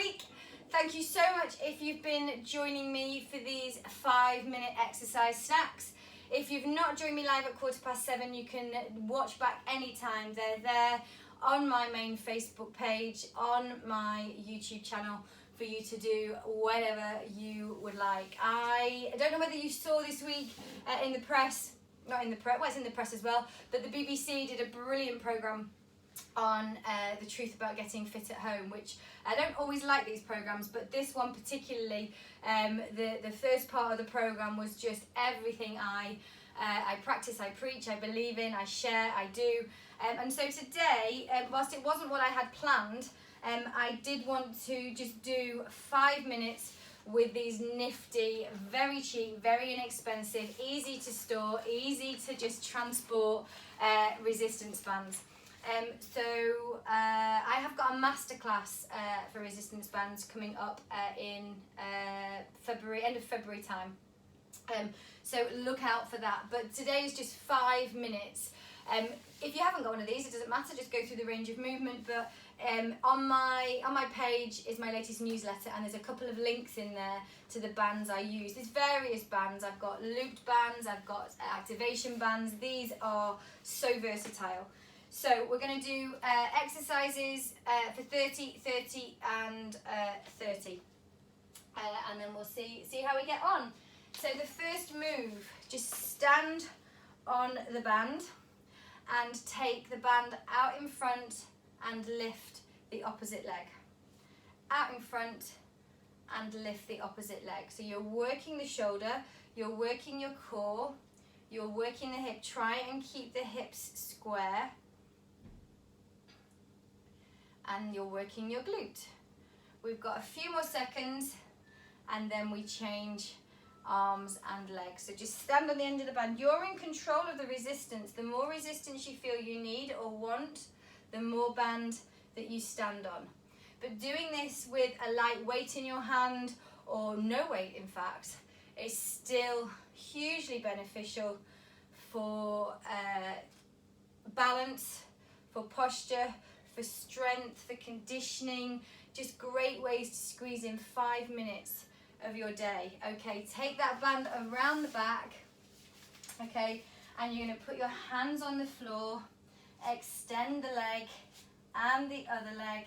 week. Thank you so much if you've been joining me for these 5-minute exercise snacks. If you've not joined me live at 7:15, you can watch back anytime. They're there on my main Facebook page, on my YouTube channel, for you to do whatever you would like. I don't know whether you saw this week in the press, not in the press, well, it's in the press as well, but the BBC did a brilliant programme on the truth about getting fit at home, which I don't always like these programs, but this one particularly, the first part of the program was just everything I practice, I preach, I believe in, I share, I do. And so today, whilst it wasn't what I had planned, I did want to just do 5 minutes with these nifty, very cheap, very inexpensive, easy to store, easy to just transport resistance bands. So I have got a masterclass for resistance bands coming up in February, end of February time. So look out for that. But today is just 5 minutes. If you haven't got one of these, it doesn't matter, just go through the range of movement. But on my page is my latest newsletter, and there's a couple of links in there to the bands I use. There's various bands. I've got looped bands, I've got activation bands. These are so versatile. So we're going to do exercises for 30, 30 and 30. And then we'll see how we get on. So the first move, just stand on the band and take the band out in front and lift the opposite leg. Out in front and lift the opposite leg. So you're working the shoulder, you're working your core, you're working the hip. Try and keep the hips square. And you're working your glute. We've got a few more seconds and then we change arms and legs. So just stand on the end of the band. You're in control of the resistance. The more resistance you feel you need or want, the more band that you stand on. But doing this with a light weight in your hand, or no weight in fact, is still hugely beneficial for balance, for posture, for strength, for conditioning. Just great ways to squeeze in 5 minutes of your day. Okay, take that band around the back, okay, and you're going to put your hands on the floor, extend the leg and the other leg,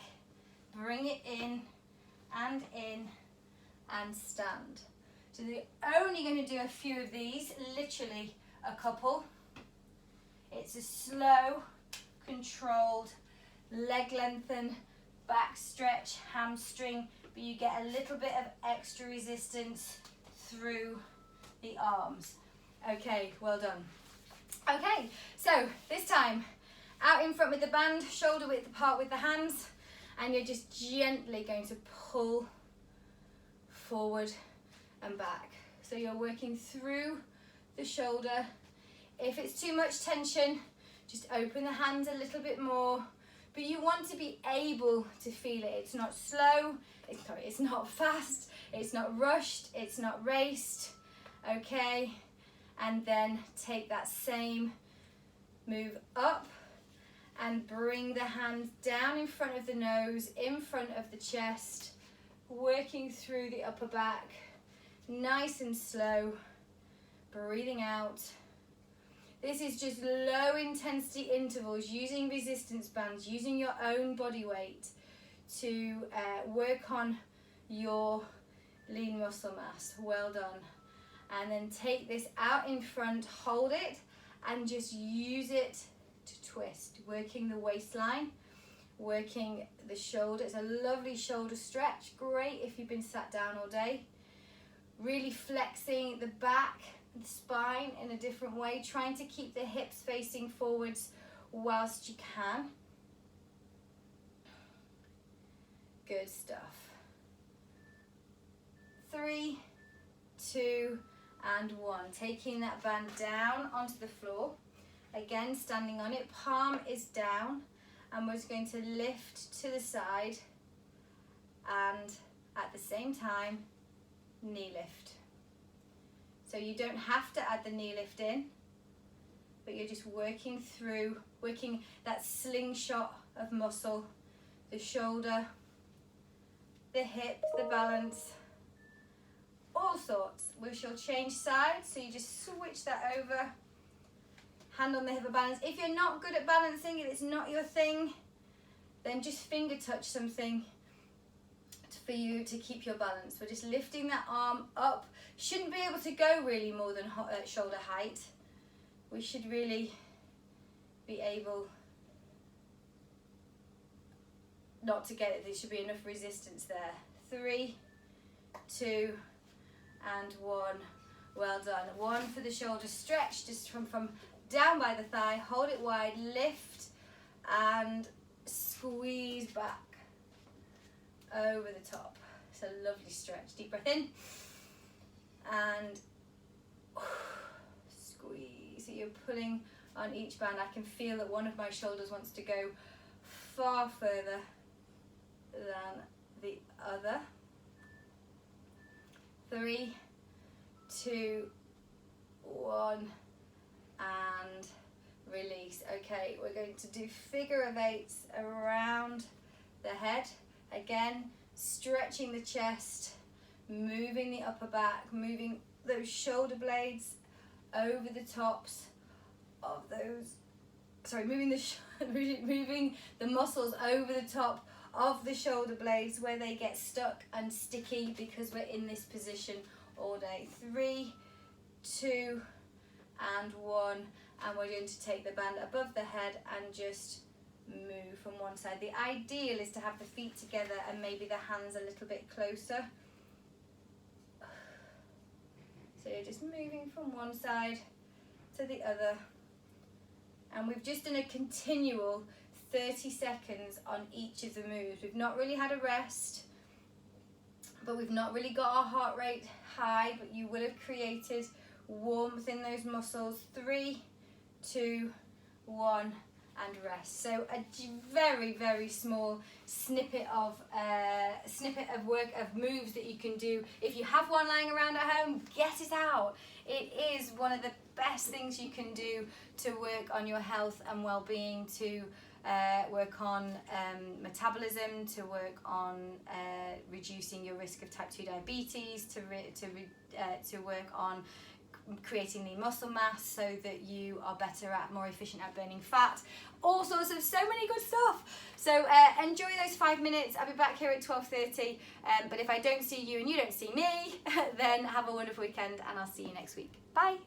bring it in and stand. So you're only going to do a few of these, literally a couple. It's a slow, controlled leg lengthen, back stretch, hamstring, but you get a little bit of extra resistance through the arms. Okay, well done. Okay, so this time, out in front with the band, shoulder width apart with the hands, and you're just gently going to pull forward and back. So you're working through the shoulder. If it's too much tension, just open the hands a little bit more. But you want to be able to feel it. It's not slow, it's not fast, it's not rushed, it's not raced. Okay, and then take that same move up and bring the hands down in front of the nose, in front of the chest, working through the upper back, nice and slow, breathing out. This is just low intensity intervals, using resistance bands, using your own body weight to work on your lean muscle mass. Well done. And then take this out in front, hold it, and just use it to twist, working the waistline, working the shoulder. It's a lovely shoulder stretch, great if you've been sat down all day. Really flexing the back, the spine in a different way, trying to keep the hips facing forwards whilst you can. Good stuff. 3, 2, and 1. Taking that band down onto the floor. Again, standing on it, palm is down, and we're just going to lift to the side, and at the same time, knee lift. So you don't have to add the knee lift in, but you're just working that slingshot of muscle, the shoulder, the hip, the balance, all sorts. We shall change sides, so you just switch that over. Hand on the hip of balance. If you're not good at balancing, if it's not your thing, then just finger touch something for you to keep your balance. We're just lifting that arm up. Shouldn't be able to go really more than shoulder height. We should really be able not to get it. There should be enough resistance there. 3, 2, and 1. Well done. 1 for the shoulder stretch, just from down by the thigh. Hold it wide, lift, and squeeze back over the top. It's a lovely stretch. Deep breath in and squeeze. So you're pulling on each band. I can feel that one of my shoulders wants to go far further than the other. 3, 2, 1, and release. Okay, we're going to do figure of 8s around the head. Again, stretching the chest, moving the upper back, moving those shoulder blades over the tops of those, moving the muscles over the top of the shoulder blades where they get stuck and sticky because we're in this position all day. 3, 2, and 1, and we're going to take the band above the head and just move from one side. The ideal is to have the feet together and maybe the hands a little bit closer. So you're just moving from one side to the other, and we've just done a continual 30 seconds on each of the moves. We've not really had a rest, but we've not really got our heart rate high, but you will have created warmth in those muscles. 3, 2, 1, and rest. So a very, very small snippet of work, of moves that you can do. If you have one lying around at home, get it out. It is one of the best things you can do to work on your health and well-being, to work on metabolism, to work on reducing your risk of type 2 diabetes, to work on creating the muscle mass so that you are better at, more efficient at burning fat. All sorts of so many good stuff. So enjoy those 5 minutes. I'll be back here at 12:30. But if I don't see you and you don't see me, then have a wonderful weekend, and I'll see you next week. Bye.